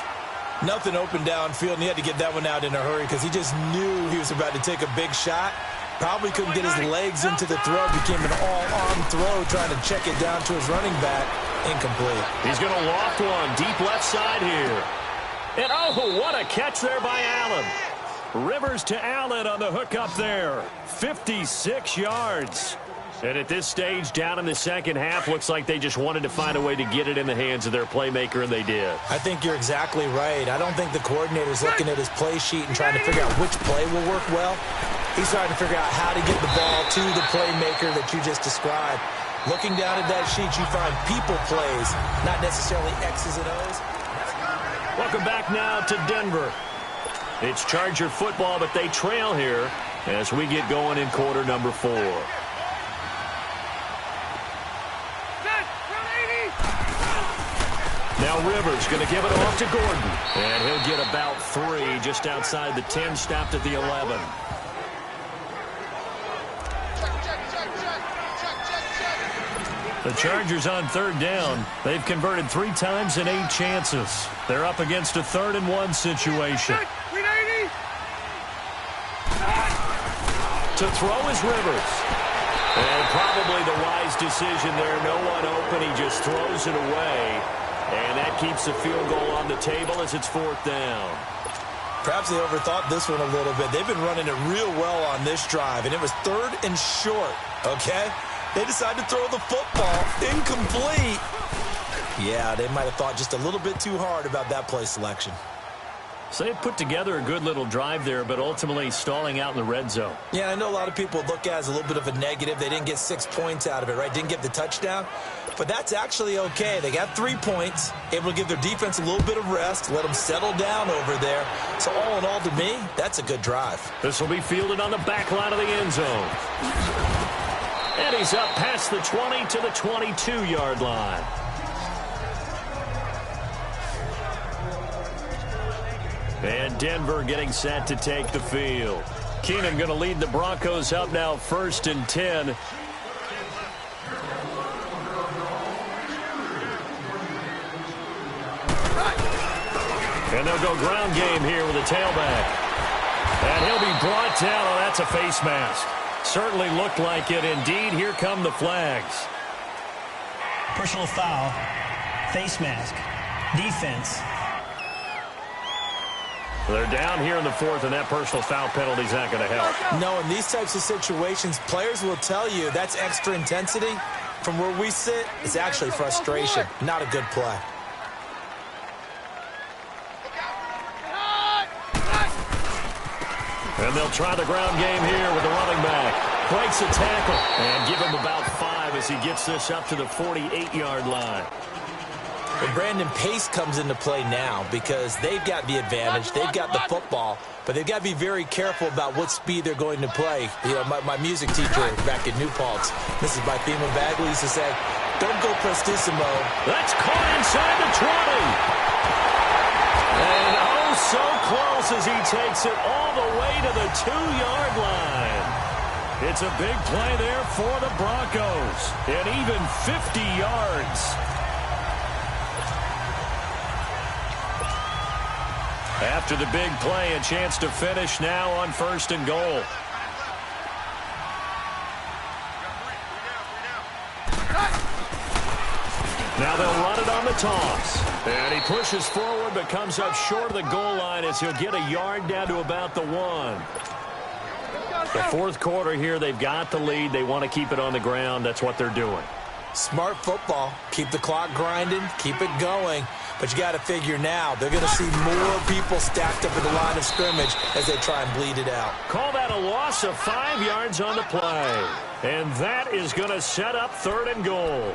Nothing open downfield, and he had to get that one out in a hurry because he just knew he was about to take a big shot. Probably couldn't get his legs into the throw. Became an all-arm throw trying to check it down to his running back. Incomplete. He's going to loft one deep left side here. And oh, what a catch there by Allen. Rivers to Allen on the hook up there. 56 yards. And at this stage, down in the second half, looks like they just wanted to find a way to get it in the hands of their playmaker, and they did. I think you're exactly right. I don't think the coordinator's looking at his play sheet and trying to figure out which play will work well. He's trying to figure out how to get the ball to the playmaker that you just described. Looking down at that sheet, you find people plays, not necessarily X's and O's. Welcome back now to Denver. It's Charger football, but they trail here as we get going in quarter number 4. Now Rivers going to give it off to Gordon. And he'll get about 3 just outside the 10, stopped at the 11. The Chargers on third down. They've converted 3 times in 8 chances. They're up against a 3rd and 1 situation. To throw is Rivers. And probably the wise decision there. No one open. He just throws it away. And that keeps the field goal on the table as it's 4th down. Perhaps they overthought this one a little bit. They've been running it real well on this drive, and it was 3rd and short, okay? They decided to throw the football incomplete. Yeah, they might have thought just a little bit too hard about that play selection. So they put together a good little drive there, but ultimately stalling out in the red zone. Yeah, I know a lot of people look at it as a little bit of a negative. They didn't get 6 points out of it, right? Didn't get the touchdown. But that's actually okay. They got 3 points, able to give their defense a little bit of rest, let them settle down over there. So all in all, to me, that's a good drive. This will be fielded on the back line of the end zone. And he's up past the 20 to the 22-yard line. And Denver getting set to take the field. Keenum going to lead the Broncos up now 1st and 10. And they'll go ground game here with a tailback. And he'll be brought down. Oh, that's a face mask. Certainly looked like it. Indeed, here come the flags. Personal foul, face mask, defense. They're down here in the 4th, and that personal foul penalty is not going to help. No, in these types of situations, players will tell you that's extra intensity. From where we sit, it's actually frustration. Not a good play. And they'll try the ground game here with the running back. Breaks a tackle and give him about 5 as he gets this up to the 48-yard line. Well, Brandon, pace comes into play now because they've got the advantage. They've got the football, but they've got to be very careful about what speed they're going to play. You know, my music teacher back in New Paltz, Mrs. Bythema Bagley, used to say, don't go prestissimo. That's caught inside the 20. And oh, so close as he takes it all the way to the 2-yard line. It's a big play there for the Broncos. And even 50 yards. After the big play, a chance to finish now on 1st and goal. Now they'll run it on the toss. And he pushes forward but comes up short of the goal line as he'll get a yard down to about the 1. The fourth quarter here, they've got the lead. They want to keep it on the ground. That's what they're doing. Smart football. Keep the clock grinding. Keep it going. But you got to figure now, they're going to see more people stacked up at the line of scrimmage as they try and bleed it out. Call that a loss of 5 yards on the play. And that is going to set up 3rd and goal.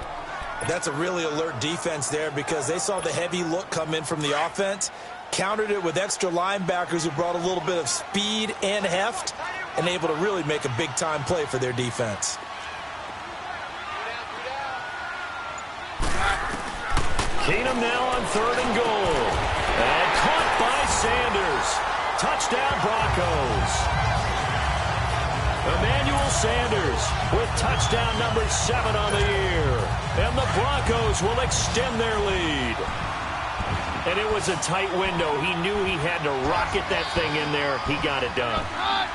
That's a really alert defense there because they saw the heavy look come in from the offense, countered it with extra linebackers who brought a little bit of speed and heft, and able to really make a big-time play for their defense. Keenum now on 3rd and goal. And caught by Sanders. Touchdown Broncos. Emmanuel Sanders with touchdown number 7 on the year. And the Broncos will extend their lead. And it was a tight window. He knew he had to rocket that thing in there. He got it done.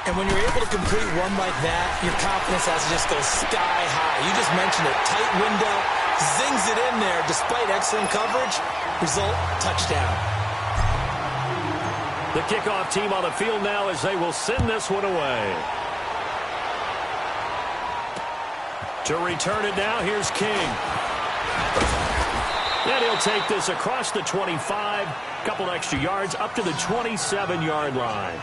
And when you're able to complete one like that, your confidence has to just go sky high. You just mentioned it. Tight window, zings it in there despite excellent coverage. Result, touchdown. The kickoff team on the field now as they will send this one away. To return it now, here's King. And he'll take this across the 25, couple extra yards up to the 27-yard line.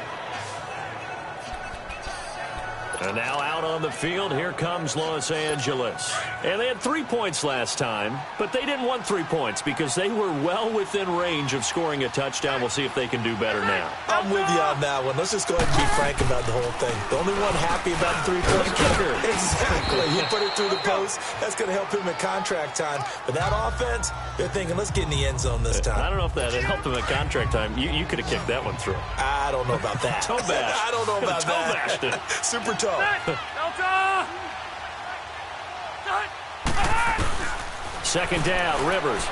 And now out on the field, here comes Los Angeles. And they had 3 points last time, but they didn't want 3 points because they were well within range of scoring a touchdown. We'll see if they can do better now. I'm with you on that one. Let's just go ahead and be frank about the whole thing. The only one happy about the 3-point kicker. Exactly. He put it through the post. That's going to help him at contract time. But that offense, they're thinking, let's get in the end zone this time. I don't know if that helped him at contract time. You could have kicked that one through. I don't know about that. Toe bash. I don't know about that. Toe bashed it. Super toe. Delta! Second down, Rivers.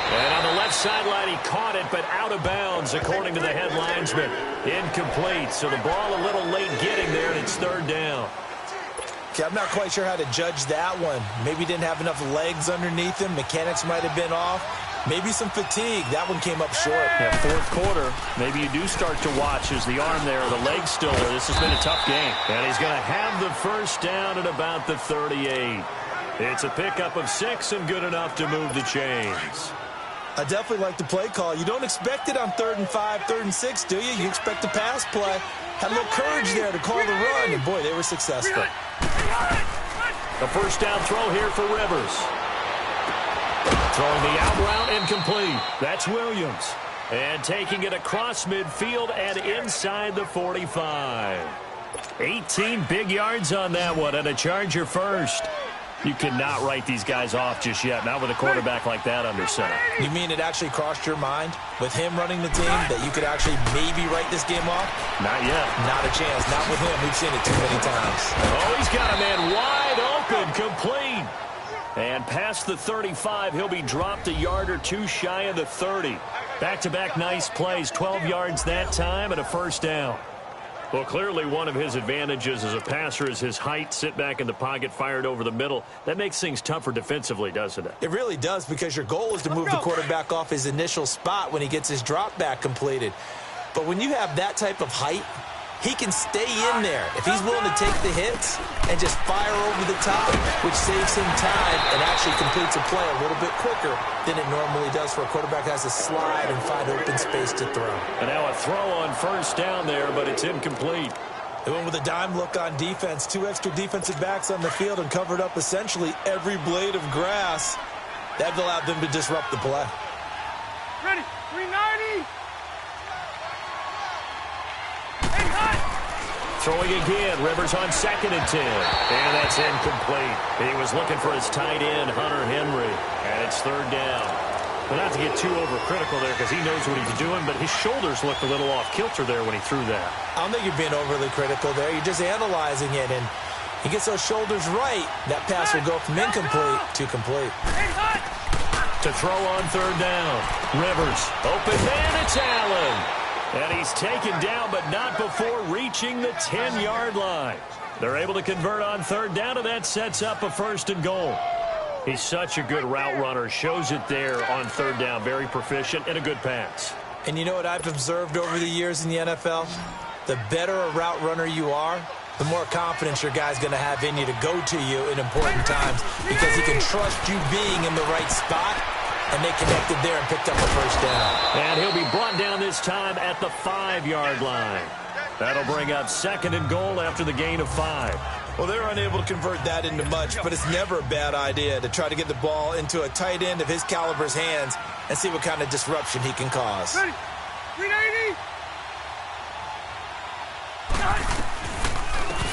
And on the left sideline, he caught it, but out of bounds, according to the head linesman. Incomplete, so the ball a little late getting there, and it's 3rd down. Okay, I'm not quite sure how to judge that one. Maybe didn't have enough legs underneath him. Mechanics might have been off. Maybe some fatigue. That one came up short. Yeah, fourth quarter, maybe you do start to watch as the arm there, the leg's still there. This has been a tough game. And he's going to have the first down at about the 38. It's a pickup of 6 and good enough to move the chains. I definitely like the play call. You don't expect it on 3rd and 5, 3rd and 6, do you? You expect a pass play. Had a little courage there to call the run, and boy, they were successful. The first down throw here for Rivers. Throwing the out route incomplete. That's Williams. And taking it across midfield and inside the 45. 18 big yards on that one, and a Charger first. You cannot write these guys off just yet, not with a quarterback like that under center. You mean it actually crossed your mind with him running the team that you could actually maybe write this game off? Not yet. Not a chance. Not with him. We've seen it too many times. Oh, he's got a man wide open, complete. And past the 35, he'll be dropped a yard or 2 shy of the 30. Back-to-back nice plays, 12 yards that time and a first down. Well, clearly one of his advantages as a passer is his height. Sit back in the pocket, fired over the middle. That makes things tougher defensively, doesn't it? It really does, because your goal is to move the quarterback off his initial spot when he gets his drop back completed. But when you have that type of height, he can stay in there if he's willing to take the hits and just fire over the top, which saves him time and actually completes a play a little bit quicker than it normally does for a quarterback that has to slide and find open space to throw. And now a throw on first down there, but it's incomplete. They went with a dime look on defense. 2 extra defensive backs on the field and covered up essentially every blade of grass. That allowed them to disrupt the play. Ready, 390! Throwing again, Rivers on 2nd and 10. And that's incomplete. He was looking for his tight end, Hunter Henry. And it's 3rd down. Well, not to get too overcritical there because he knows what he's doing, but his shoulders looked a little off kilter there when he threw that. I don't think you're being overly critical there. You're just analyzing it, and he gets those shoulders right. That pass will go from incomplete to complete. To throw on 3rd down. Rivers, open man, it's Allen. And he's taken down, but not before reaching the 10-yard line. They're able to convert on 3rd down, and that sets up a 1st and goal. He's such a good route runner. Shows it there on third down. Very proficient and a good pass. And you know what I've observed over the years in the NFL? The better a route runner you are, the more confidence your guy's going to have in you to go to you in important times because he can trust you being in the right spot, and they connected there and picked up a first down. And he'll be brought down this time at the 5-yard line. That'll bring up 2nd and goal after the gain of 5. Well, they're unable to convert that into much, but it's never a bad idea to try to get the ball into a tight end of his caliber's hands and see what kind of disruption he can cause. Ready. 380.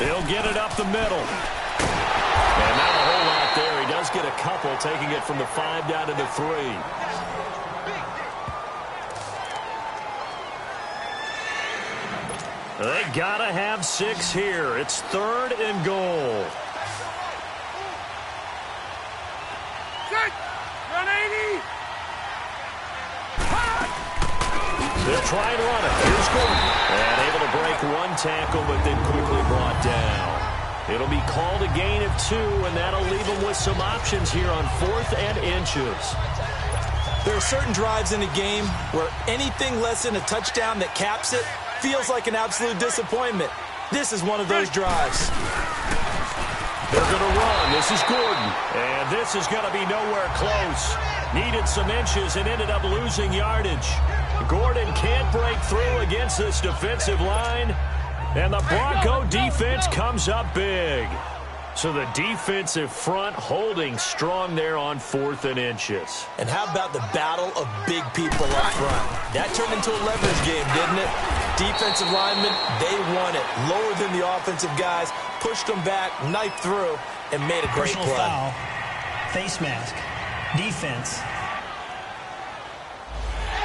He'll get it up the middle. And not a whole lot there. He does get a couple, taking it from the 5 down to the 3. They gotta have 6 here. It's 3rd and goal. Set. 180. They'll try and run it. Here's Gordon. And able to break one tackle, but then quickly brought down. It'll be called a gain of 2, and that'll leave them with some options here on 4th and inches. There are certain drives in a game where anything less than a touchdown that caps it feels like an absolute disappointment. This is one of those drives. They're going to run. This is Gordon. And this is going to be nowhere close. Needed some inches and ended up losing yardage. Gordon can't break through against this defensive line. And the Bronco defense comes up big. So the defensive front holding strong there on 4th and inches. And how about the battle of big people up front? That turned into a leverage game, didn't it? Defensive linemen, they won it. Lower than the offensive guys, pushed them back, knifed through, and made a great Personal play. foul, face mask, defense.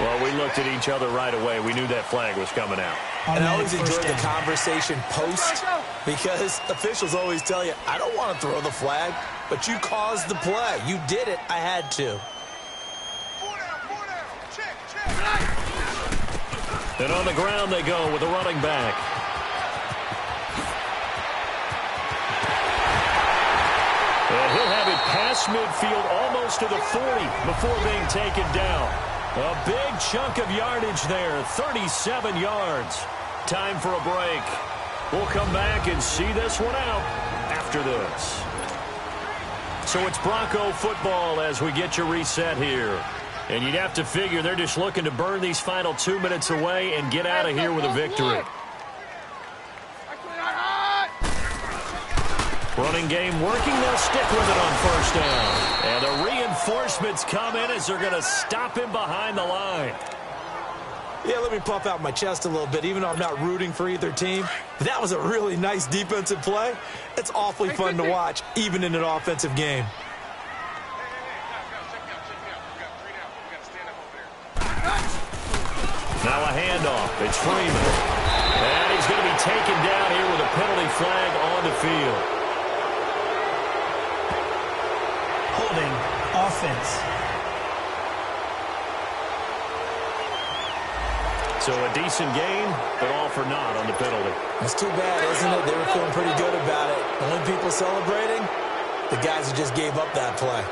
Well, we looked at each other right away. We knew that flag was coming out. And I always enjoy the conversation post because officials always tell you, I don't want to throw the flag, but you caused the play. You did it. I had to. And on the ground they go with a running back. And he'll have it past midfield almost to the 40 before being taken down. A big chunk of yardage there, 37 yards. Time for a break. We'll come back and see this one out after this. So it's Bronco football as we get you reset here. And you'd have to figure they're just looking to burn these final 2 minutes away and get out of here with a victory. Running game working. They'll stick with it on 1st down. And the reinforcements come in as they're going to stop him behind the line. Yeah, let me puff out my chest a little bit, even though I'm not rooting for either team. That was a really nice defensive play. It's awfully fun to watch, even in an offensive game. Now a handoff. It's Freeman. And he's going to be taken down here with a penalty flag on the field. Holding, offense. So a decent game, but all for naught on the penalty. That's too bad, isn't it? They were feeling pretty good about it. The only people celebrating, the guys who just gave up that play.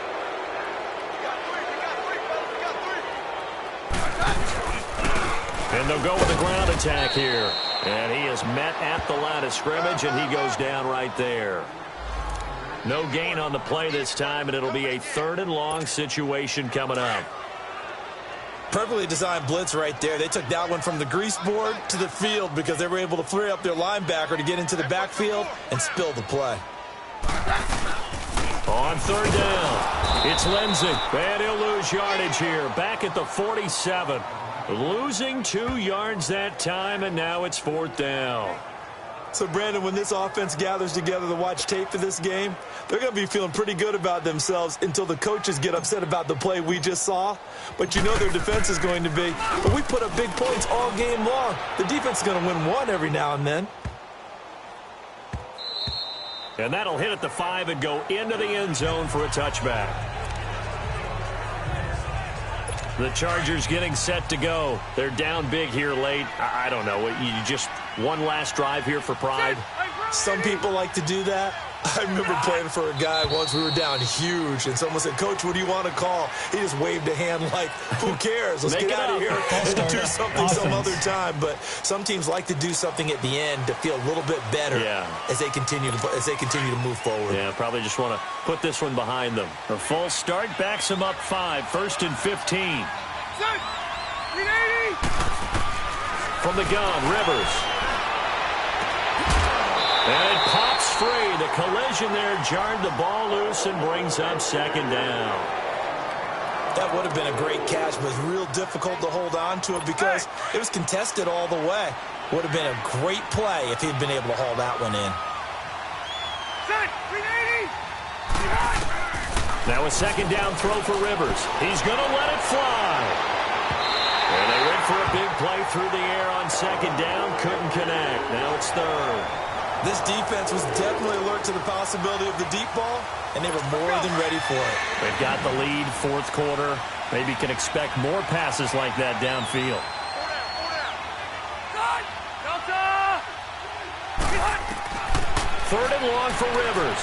And they'll go with the ground attack here. And he is met at the line of scrimmage, and he goes down right there. No gain on the play this time, and it'll be a 3rd and long situation coming up. Perfectly designed blitz right there. They took that one from the grease board to the field because they were able to free up their linebacker to get into the backfield and spill the play. On 3rd down, it's Lindsey. And he'll lose yardage here. Back at the 47. Losing 2 yards that time, and now it's 4th down. So, Brandon, when this offense gathers together to watch tape for this game, they're going to be feeling pretty good about themselves until the coaches get upset about the play we just saw. But you know their defense is going to be. But we put up big points all game long. The defense is going to win one every now and then. And that'll hit at the 5 and go into the end zone for a touchback. The Chargers getting set to go. They're down big here late. I don't know. You just one last drive here for pride. Some people like to do that. I remember playing for a guy once. We were down huge, and someone said, "Coach, what do you want to call?" He just waved a hand like, "Who cares? Let's get out of here and do something some other time." But some teams like to do something at the end to feel a little bit better as they continue to move forward. Yeah, probably just want to put this one behind them. A false start backs them up 5, 1st and 15. Set. 380. From the gun, Rivers. And it pops free. The collision there jarred the ball loose and brings up 2nd down. That would have been a great catch, but it's real difficult to hold on to it because it was contested all the way. Would have been a great play if he'd been able to haul that one in. Set. 380. Now a 2nd down throw for Rivers. He's going to let it fly. And they went for a big play through the air on 2nd down. Couldn't connect. Now it's 3rd. This defense was definitely alert to the possibility of the deep ball, and they were more than ready for it. They've got the lead, 4th quarter. Maybe can expect more passes like that downfield. 3rd and long for Rivers.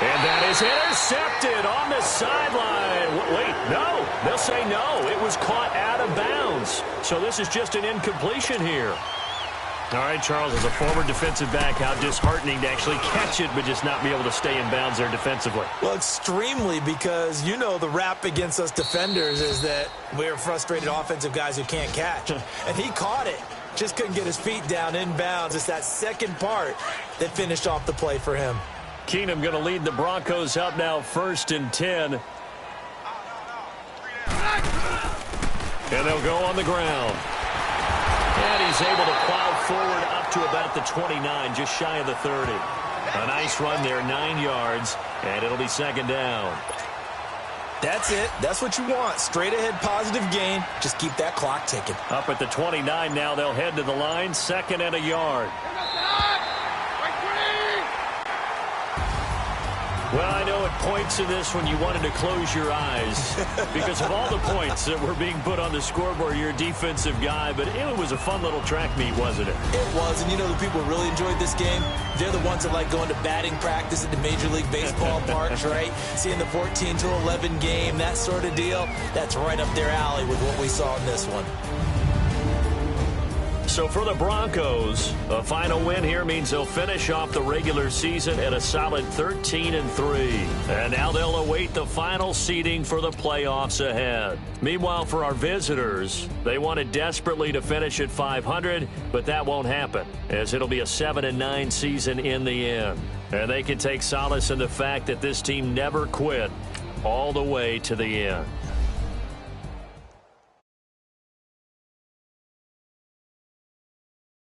And that is intercepted on the sideline. Wait, no. They'll say no. It was caught out of bounds. So this is just an incompletion here. All right, Charles, as a former defensive back, how disheartening to actually catch it but just not be able to stay in bounds there defensively. Well, extremely, because you know the rap against us defenders is that we're frustrated offensive guys who can't catch. And he caught it. Just couldn't get his feet down in bounds. It's that second part that finished off the play for him. Keenum going to lead the Broncos up now 1st and 10. And they'll go on the ground. And he's able to plow forward up to about the 29, just shy of the 30. A nice run there, 9 yards, and it'll be 2nd down. That's it. That's what you want. Straight ahead positive gain. Just keep that clock ticking. Up at the 29 now, they'll head to the line, 2nd and a yard. Well, I know at points in this when you wanted to close your eyes because of all the points that were being put on the scoreboard. You're a defensive guy, but it was a fun little track meet, wasn't it? It was, and you know the people who really enjoyed this game? They're the ones that like going to batting practice at the Major League Baseball parks, right? Seeing the 14-11 game, that sort of deal. That's right up their alley with what we saw in this one. So for the Broncos, a final win here means they'll finish off the regular season at a solid 13-3. And now they'll await the final seeding for the playoffs ahead. Meanwhile, for our visitors, they wanted desperately to finish at 500, but that won't happen, as it'll be a 7-9 season in the end. And they can take solace in the fact that this team never quit all the way to the end.